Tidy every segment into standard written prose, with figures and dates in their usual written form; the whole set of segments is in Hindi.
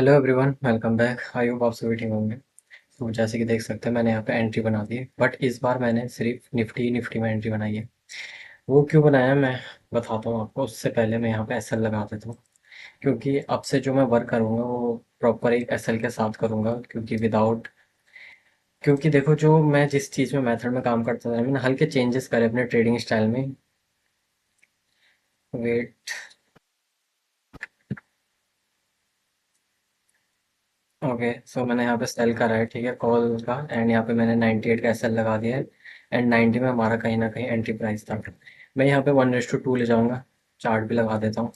Hello everyone, welcome back. I hope आप सभी ठीक होंगे। तो जैसे कि देख सकते हैं मैंने यहाँ पे एंट्री बना दी है, बट इस बार मैंने सिर्फ निफ्टी निफ्टी में एंट्री बनाई है। वो क्यों बनाया मैं बताता हूँ आपको। उससे पहले मैं यहाँ पे एसएल लगा देता हूँ, क्योंकि अब से जो मैं वर्क करूँगा वो प्रॉपर एक एसएल के साथ करूँगा। क्योंकि देखो, जो मैं जिस चीज़ में मेथड में काम करता था, मैंने हल्के चेंजेस करे अपने ट्रेडिंग स्टाइल में। वेट। ओके, सो मैंने यहाँ पे सेल करा है, ठीक है, कॉल का। एंड यहाँ पे मैंने 98 का एसएल लगा दिया है। एंड 90 में हमारा कहीं ना कहीं एंट्री प्राइस था। मैं यहाँ पे 1:2 ले जाऊंगा। चार्ट भी लगा देता हूँ।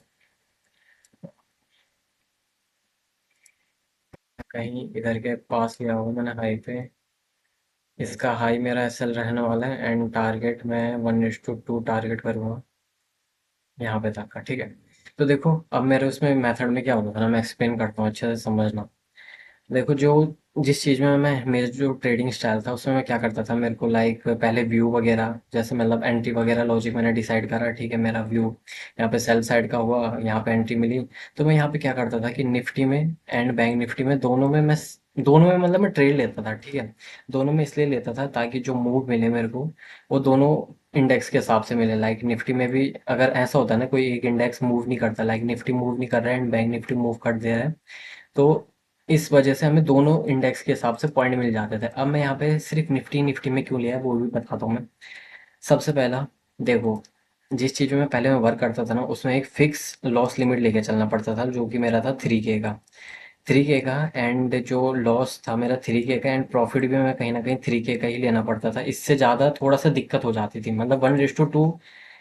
कहीं इधर के पास लिया होगा मैंने हाई पे। इसका हाई मेरा एसएल रहने वाला है एंड टारगेट मैं 1:2 टारगेट करूँगा यहाँ पे तक का, ठीक है। तो देखो, अब मेरे उसमें मेथड में क्या होता था ना, मैं एक्सप्लेन करता हूँ अच्छे से समझना। देखो, जो जिस चीज़ में मैं मेरा जो ट्रेडिंग स्टाइल था उसमें मैं क्या करता था, मेरे को लाइक पहले व्यू वगैरह, जैसे मतलब एंट्री वगैरह लॉजिक मैंने डिसाइड करा, ठीक है। मेरा व्यू यहाँ पे सेल साइड का हुआ, यहाँ पे एंट्री मिली। तो मैं यहाँ पे क्या करता था कि निफ्टी में एंड बैंक निफ्टी में दोनों में मतलब मैं ट्रेड लेता था, ठीक है। दोनों में इसलिए लेता था ताकि जो मूव मिले मेरे को वो दोनों इंडेक्स के हिसाब से मिले। लाइक निफ्टी में भी अगर ऐसा होता है ना, कोई एक इंडेक्स मूव नहीं करता, लाइक निफ्टी मूव नहीं कर रहा है एंड बैंक निफ्टी मूव कर दे रहा है, तो इस वजह से हमें दोनों इंडेक्स के हिसाब से पॉइंट मिल जाते थे। अब मैं यहाँ पे सिर्फ निफ्टी निफ्टी में क्यों लिया है वो भी बताता हूँ मैं। सबसे पहला, देखो, जिस चीज़ में मैं पहले मैं वर्क करता था ना उसमें एक फिक्स लॉस लिमिट लेके चलना पड़ता था, जो कि मेरा था 3K का। 3K का। एंड जो लॉस था मेरा 3K का, एंड प्रॉफिट भी मैं कहीं ना कहीं 3K का ही लेना पड़ता था। इससे ज़्यादा थोड़ा सा दिक्कत हो जाती थी, मतलब 1:2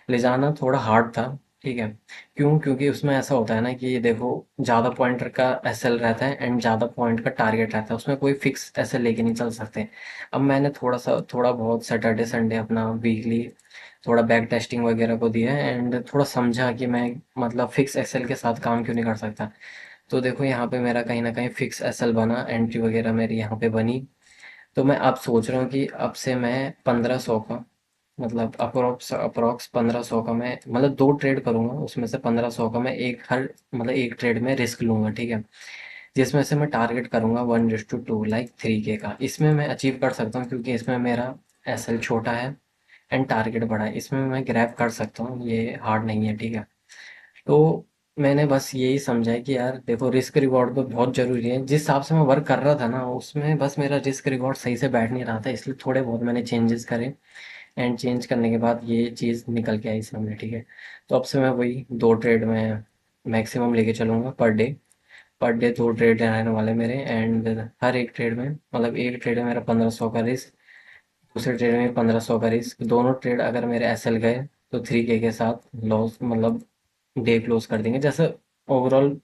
ले जाना थोड़ा हार्ड था, ठीक है। क्यों? क्योंकि उसमें ऐसा होता है ना कि देखो, ज़्यादा पॉइंटर का एसएल रहता है एंड ज़्यादा पॉइंट का टारगेट रहता है, उसमें कोई फिक्स एसएल लेके नहीं चल सकते। अब मैंने थोड़ा बहुत सैटरडे संडे अपना वीकली थोड़ा बैक टेस्टिंग वगैरह को दिया है एंड थोड़ा समझा कि मैं मतलब फिक्स एसएल के साथ काम क्यों नहीं कर सकता। तो देखो, यहाँ पे मेरा कहीं ना कहीं फिक्स एसएल बना, एंट्री वगैरह मेरी यहाँ पे बनी। तो मैं अब सोच रहा हूँ कि अब से मैं 1500 का, मतलब अप्रोक्स 1500 का मैं मतलब 2 ट्रेड करूंगा, उसमें से 1500 का मैं एक ट्रेड में रिस्क लूंगा, ठीक है। जिसमें से मैं टारगेट करूंगा 1:2 लाइक 3K का। इसमें मैं अचीव कर सकता हूँ क्योंकि इसमें मेरा एसएल छोटा है एंड टारगेट बड़ा है। इसमें मैं ग्रैब कर सकता हूँ, ये हार्ड नहीं है, ठीक है। तो मैंने बस यही समझा है कि यार देखो, रिस्क रिवॉर्ड तो बहुत ज़रूरी है। जिस हिसाब से मैं वर्क कर रहा था ना उसमें बस मेरा रिस्क रिवॉर्ड सही से बैठ नहीं रहा था, इसलिए थोड़े बहुत मैंने चेंजेस करे। एंड चेंज करने के बाद ये चीज़ निकल के आई सामने, ठीक है। तो अब से मैं वही 2 ट्रेड में मैक्सिमम लेके चलूँगा per day. Per day 2 trade रहने वाले मेरे, एंड हर एक ट्रेड में मतलब एक ट्रेड में मेरा 1500 का रिस्क, दूसरे ट्रेड में 1500 का रिस्क। दोनों ट्रेड अगर मेरे एसएल गए तो 3K के साथ लॉस, मतलब डे क्लोज कर देंगे, जैसे ओवरऑल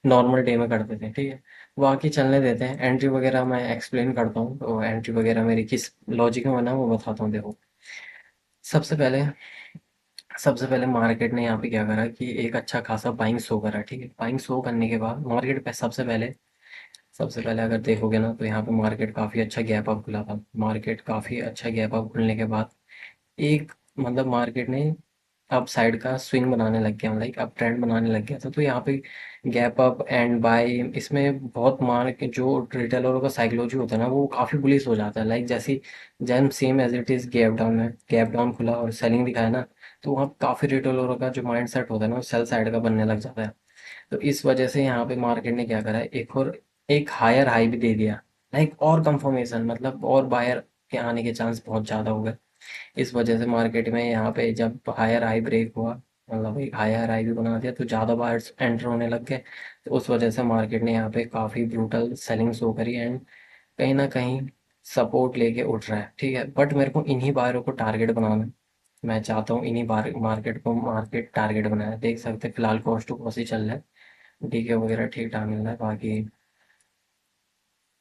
नॉर्मल डे में करते थे, ठीक है। बाकी चलने देते हैं, एंट्री वगैरह मैं एक्सप्लेन करता हूँ। तो एंट्री वगैरह मेरी किस लॉजिक में बना है वो बताता हूँ, देखो। सबसे पहले सबसे पहले मार्केट ने यहाँ पे क्या करा कि एक अच्छा खासा बाइंग शो करा, ठीक है। बाइंग शो करने के बाद मार्केट पे सबसे पहले अगर देखोगे ना तो यहाँ पे मार्केट काफ़ी अच्छा गैप अप खुला था। मार्केट काफ़ी अच्छा गैप अप खुलने के बाद एक मतलब मार्केट ने अप साइड का स्विंग बनाने लग गया, लाइक अप ट्रेंड बनाने लग गया था। तो यहाँ पे गैप अप एंड बाय, इसमें बहुत मार्केट जो रिटेलरों का साइकोलॉजी होता है ना वो काफ़ी बुलिश हो जाता है। लाइक जैसी jam same as it is gap down है, गैप डाउन खुला और सेलिंग दिखाया ना, तो वहाँ काफ़ी रिटेलरों का जो माइंड सेट होता है ना वो सेल साइड का बनने लग जाता है। तो इस वजह से यहाँ पे मार्केट ने क्या करा है, एक हायर हाई भी दे दिया, लाइक और कंफर्मेशन, मतलब और बायर के आने के चांस बहुत ज़्यादा हो गए। इस वजह से मार्केट में यहाँ पे जब हायर हाई ब्रेक हुआ, मतलब एक हायर हाई भी बना दिया, तो ज़्यादा बायर्स एंटर होने लग गए। तो उस वजह से मार्केट ने यहाँ पे काफ़ी ब्रूटल सेलिंग शो करी एंड कहीं ना कहीं सपोर्ट लेके उठ रहा है, ठीक है। बट मेरे को इन्हीं बायरों को टारगेट बनाना है। मैं चाहता हूँ इन्हीं बार मार्केट को मार्केट टारगेट बनाया। देख सकते हैं फिलहाल कॉस्ट टू कॉस्ट ही चल रहा है, डीके वगैरह ठीक ठाक मिल रहा है। बाकी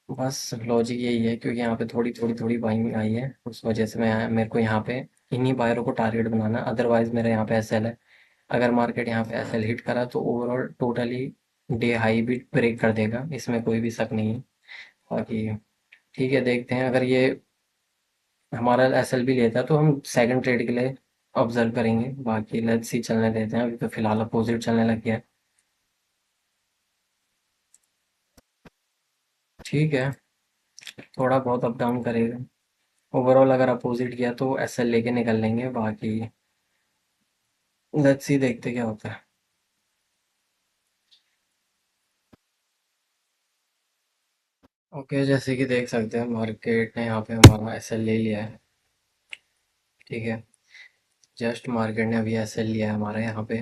बस लॉजिक यही है, क्योंकि यहाँ पे थोड़ी थोड़ी थोड़ी बाइंग आई है, उस वजह से मैं मेरे को यहाँ पे इन्हीं बायरों को टारगेट बनाना है। अदरवाइज मेरा यहाँ पे एसएल है। अगर मार्केट यहाँ पे एसएल हिट करा तो ओवरऑल टोटली डे हाई भी ब्रेक कर देगा, इसमें कोई भी शक नहीं है। बाकी ठीक है, देखते हैं। अगर ये हमारा एसएल भी लेता है तो हम सेकंड ट्रेड के लिए ऑब्जर्व करेंगे। बाकी लेट्स सी, चलने देते हैं। अभी तो फिलहाल अपोजिट चलने लग गया है। ठीक है, थोड़ा बहुत अप डाउन करेगा। ओवरऑल अगर अपोजिट किया तो एसएल लेके निकल लेंगे, बाकी लेट्स सी, देखते क्या होता है। ओके, जैसे कि देख सकते हैं मार्केट ने यहाँ पे हमारा एसएल ले लिया है। ठीक है, जस्ट मार्केट ने अभी एसएल लिया है हमारा यहाँ पे।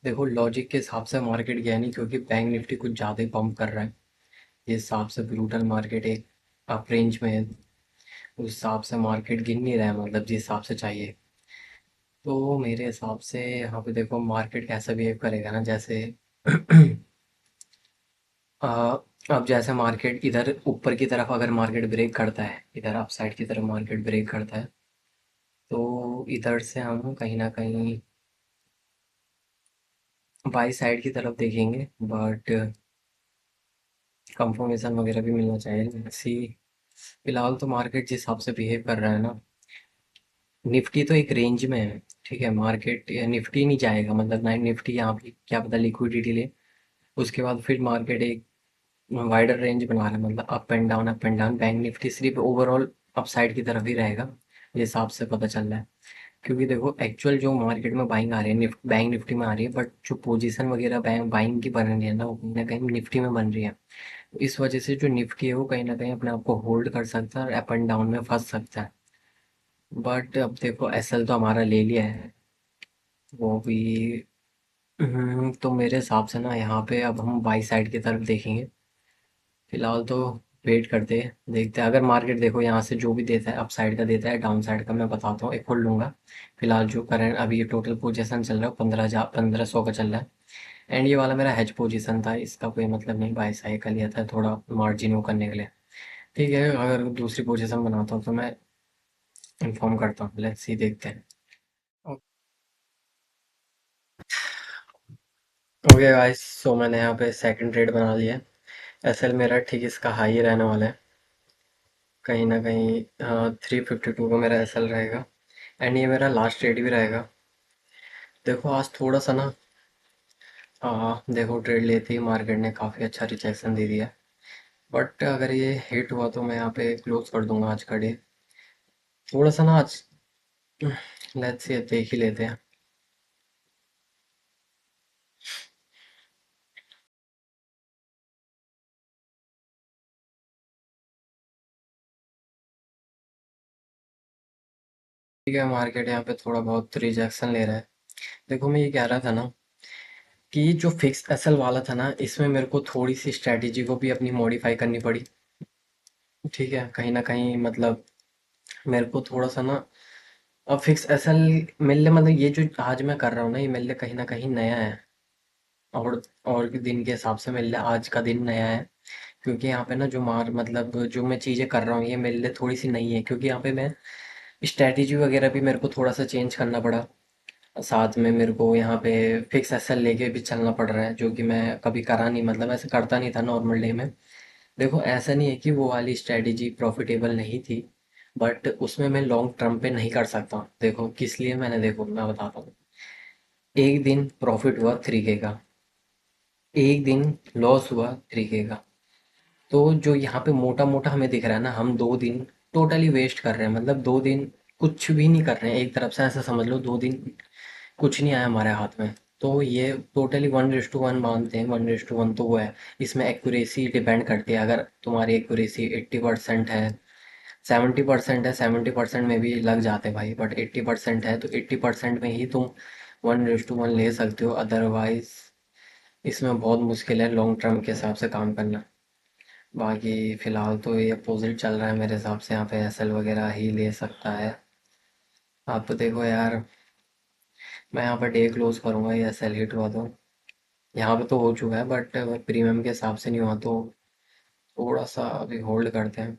देखो लॉजिक के हिसाब से मार्केट गया नहीं, क्योंकि बैंक निफ्टी कुछ ज़्यादा ही पंप कर रहा है। जिस हिसाब से ब्रूटल मार्केट एक अप रेंज में है, उस हिसाब से मार्केट गिर नहीं रहा है, मतलब जिस हिसाब से चाहिए। तो मेरे हिसाब से यहाँ पे देखो मार्केट कैसा बिहेव करेगा ना, जैसे अ, अब जैसे मार्केट इधर ऊपर की तरफ अगर मार्केट ब्रेक करता है, इधर अपसाइड की तरफ मार्केट ब्रेक करता है, तो इधर से हम कहीं ना कहीं बाई साइड की तरफ देखेंगे, बट कंफर्मेशन वगैरह भी मिलना चाहिए सी। फिलहाल तो मार्केट जिस हिसाब से बिहेव कर रहा है ना, निफ्टी तो एक रेंज में है। ठीक है, मार्केट निफ्टी नहीं जाएगा, मतलब नाइन निफ्टी यहाँ पे क्या पता लिक्विडिटी ले, उसके बाद फिर मार्केट एक वाइडर रेंज बना रहा है, मतलब up and down up and down. Bank Nifty सिर्फ ओवरऑल अपसाइड की तरफ ही रहेगा, ये हिसाब से पता चल रहा है। क्योंकि देखो एक्चुअल जो मार्केट में बाइंग आ रही है बैंक निफ्टी में आ रही है, बट जो पोजीशन वगैरह बैंक बाइंग की बन रही है ना, वो कहीं ना कहीं निफ्टी में बन रही है। तो इस वजह से जो निफ्टी है वो कहीं ना कहीं अपने आप को होल्ड कर सकता है और अप एंड डाउन में फंस सकता है। बट अब देखो एसएल तो हमारा ले लिया है, वो भी तो मेरे हिसाब से ना यहाँ पे अब हम बाई साइड की तरफ देखेंगे। फिलहाल तो वेट करते हैं, देखते हैं। अगर मार्केट देखो यहाँ से जो भी देता है, अप साइड का देता है, डाउन साइड का मैं बताता हूँ, एक होल्ड लूँगा। फिलहाल जो करंट अभी ये टोटल पोजीशन चल रहा है 15,000 का चल रहा है। एंड ये वाला मेरा हेज पोजीशन था, इसका कोई मतलब नहीं, बाई साइड का लिया था थोड़ा मार्जिन वो करने के लिए। ठीक है, अगर दूसरी पोजीशन बनाता हूँ तो मैं इन्फॉर्म करता हूँ, लेट्स सी, देखते हैं। ओके गाइस, सो मैंने यहाँ पे सेकंड ट्रेड बना लिया है। एसएल मेरा ठीक इसका हाई रहने वाला है, कहीं ना कहीं 352 का मेरा एसएल रहेगा। एंड ये मेरा लास्ट ट्रेड भी रहेगा। देखो आज थोड़ा सा ना देखो ट्रेड लेते ही मार्केट ने काफ़ी अच्छा रिजेक्शन दे दिया, बट अगर ये हिट हुआ तो मैं यहाँ पे क्लोज कर दूंगा आज का डे। थोड़ा सा ना आज लेट्स सी, देख ही लेते हैं। ठीक है, मार्केट यहाँ पे थोड़ा बहुत रिजेक्शन ले रहा है। देखो मैं ये कह रहा था ना कि जो फिक्स एसएल वाला था ना, इसमें मेरे को थोड़ी सी स्ट्रैटेजी को भी अपनी मॉडिफाई करनी पड़ी। ठीक है, कहीं ना कहीं मतलब मेरे को थोड़ा सा ना अब फिक्स एसएल मेरे लिए, मतलब ये जो आज मैं कर रहा हूँ ना, ये मेरे लिए कहीं ना कहीं नया है। और के दिन के हिसाब से मेरे लिए आज का दिन नया है। क्योंकि यहाँ पे ना जो मतलब जो मैं चीज़ें कर रहा हूँ ये मेरे लिए थोड़ी सी नई है, क्योंकि यहाँ पे मैं स्ट्रैटेजी वगैरह भी मेरे को थोड़ा सा चेंज करना पड़ा। साथ में मेरे को यहाँ पे फिक्स एसएल लेके भी चलना पड़ रहा है, जो कि मैं कभी करा नहीं, मतलब ऐसे करता नहीं था नॉर्मल डे में। देखो ऐसा नहीं है कि वो वाली स्ट्रैटेजी प्रॉफिटेबल नहीं थी, बट उसमें मैं लॉन्ग टर्म पे नहीं कर सकता। देखो किस लिए मैंने, देखो मैं बताता हूँ। एक दिन प्रॉफिट हुआ 3K का, एक दिन लॉस हुआ 3K का। तो जो यहाँ पे मोटा मोटा हमें दिख रहा है ना, हम 2 दिन टोटली वेस्ट कर रहे हैं, मतलब 2 दिन कुछ भी नहीं कर रहे हैं। एक तरफ से ऐसा समझ लो 2 दिन कुछ नहीं आया हमारे हाथ में। तो ये टोटली 1:1 मानते हैं, 1:1 तो वो है। इसमें एक्यूरेसी डिपेंड करती है, अगर तुम्हारी एक्यूरेसी 80% है, 70% है, 70% में भी लग जाते हैं भाई, बट 80% है तो 80% में ही तुम 1:1 ले सकते हो। अदरवाइज इसमें बहुत मुश्किल है लॉन्ग टर्म के हिसाब से काम करना। बाकी फ़िलहाल तो ये अपोजिट चल रहा है मेरे हिसाब से, यहाँ पे एसएल वगैरह ही ले सकता है। आप तो देखो यार, मैं यहाँ पर डे क्लोज करूँगा, ये एसएल हिट हुआ तो। यहाँ पे तो हो चुका है, बट प्रीमियम के हिसाब से नहीं हुआ तो थोड़ा सा अभी होल्ड करते हैं।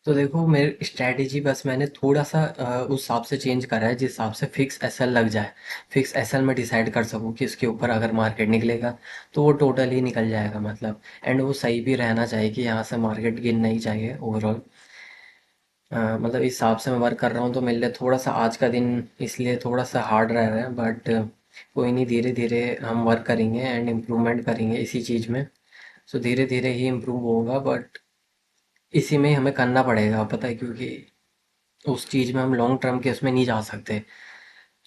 तो देखो मेरी स्ट्रैटेजी बस मैंने थोड़ा सा उस हिसाब से चेंज करा है, जिस हिसाब से फिक्स एसएल लग जाए। फिक्स एसएल में डिसाइड कर सकूँ कि इसके ऊपर अगर मार्केट निकलेगा तो वो टोटल ही निकल जाएगा, मतलब। एंड वो सही भी रहना चाहिए कि यहाँ से मार्केट गिरना ही चाहिए ओवरऑल। मतलब इस हिसाब से मैं वर्क कर रहा हूँ, तो मेरे लिए थोड़ा सा आज का दिन इसलिए थोड़ा सा हार्ड रह रहा है, बट कोई नहीं, धीरे धीरे हम वर्क करेंगे एंड इम्प्रूवमेंट करेंगे इसी चीज़ में। सो धीरे धीरे ही इम्प्रूव होगा, बट इसी में हमें करना पड़ेगा, पता है, क्योंकि उस चीज़ में हम लॉन्ग टर्म के उसमें नहीं जा सकते।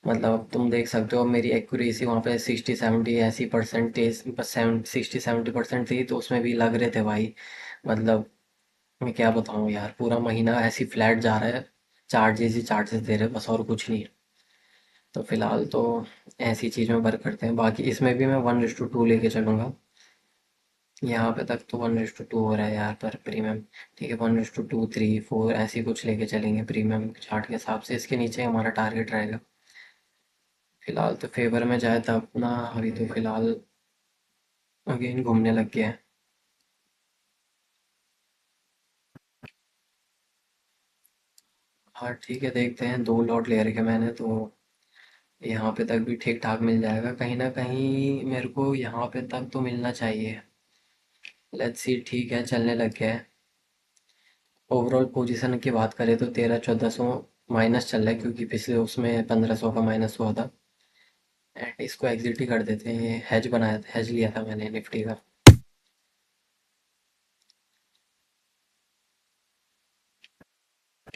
मतलब अब तुम देख सकते हो, अब मेरी एक्यूरेसी वहाँ पे 60-70 ऐसी परसेंटेज, बस 60-70% थी, तो उसमें भी लग रहे थे भाई। मतलब मैं क्या बताऊँ यार, पूरा महीना ऐसी फ्लैट जा रहा है, चार्जेस ही चार्जेस दे रहे हैं बस, और कुछ नहीं। तो फिलहाल तो ऐसी चीज़ में वर्क करते हैं, बाकी इसमें भी मैं 1:2 लेके चलूँगा। यहाँ पे तक तो 1:2 हो रहा है यार, पर प्रीमियम ठीक है, 1:2, 3, 4 ऐसी कुछ लेके चलेंगे प्रीमियम चार्ट के हिसाब से, इसके नीचे हमारा टारगेट रहेगा। फिलहाल तो फेवर में जाए तब ना, अभी तो फिलहाल अगेन घूमने लग गया है। हाँ ठीक है, देखते हैं, 2 लॉट ले रखे मैंने तो, यहाँ पे तक भी ठीक ठाक मिल जाएगा कहीं ना कहीं, मेरे को यहाँ पे तक तो मिलना चाहिए। लेट्स सी, ठीक है, चलने लग गया है। ओवरऑल पोजीशन की बात करें तो 1300-1400 माइनस चल रहा है, क्योंकि पिछले उसमें 1500 का माइनस हुआ था। एंड इसको एग्जिट ही कर देते हैं, ये हैज बनाया था, हैज लिया था मैंने निफ्टी का।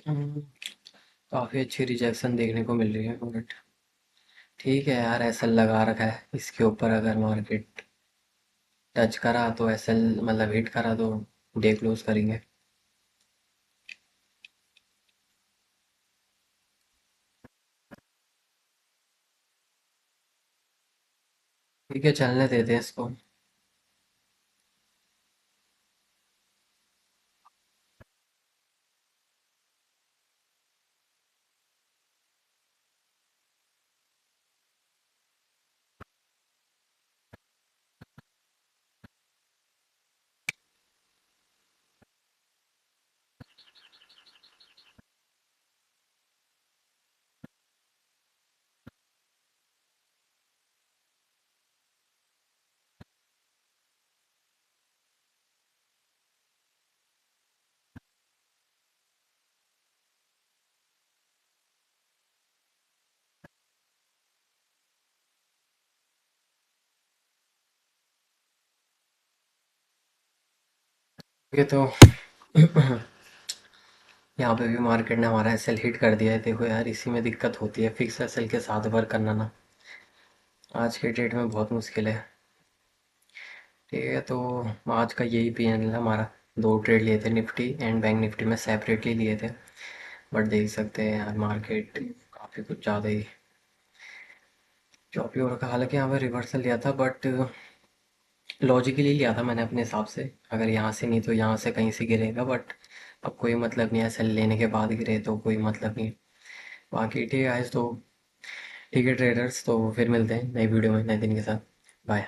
हम्म, काफ़ी अच्छी रिजेक्शन देखने को मिल रही है, बट ठीक है यार, एसएल लगा रखा है इसके ऊपर, अगर मार्केट टच करा तो एसएल, मतलब हिट करा तो डे क्लोज करेंगे। ठीक है, चलने देते हैं इसको। ये तो यहाँ पे भी मार्केट ने हमारा एसएल हिट कर दिया है, देखो यार, इसी में दिक्कत होती है, फिक्स एसएल के साथ वर्क करना ना, आज के डेट में बहुत मुश्किल है। ठीक है, तो आज का यही पीएनएल हमारा, 2 ट्रेड लिए थे निफ्टी एंड बैंक निफ्टी में, सेपरेटली लिए थे। बट देख सकते हैं यार, मार्केट काफ़ी कुछ ज़्यादा ही चौपी हो रखा, हालांकि यहाँ पे रिवर्सल लिया था, बट लॉजिकली लिया था मैंने अपने हिसाब से, अगर यहाँ से नहीं तो यहाँ से कहीं से गिरेगा, बट अब कोई मतलब नहीं है, सेल लेने के बाद गिरे तो कोई मतलब नहीं। बाकी ठीक है आज तो, ठीक है ट्रेडर्स, तो फिर मिलते हैं नई वीडियो में नए दिन के साथ। बाय।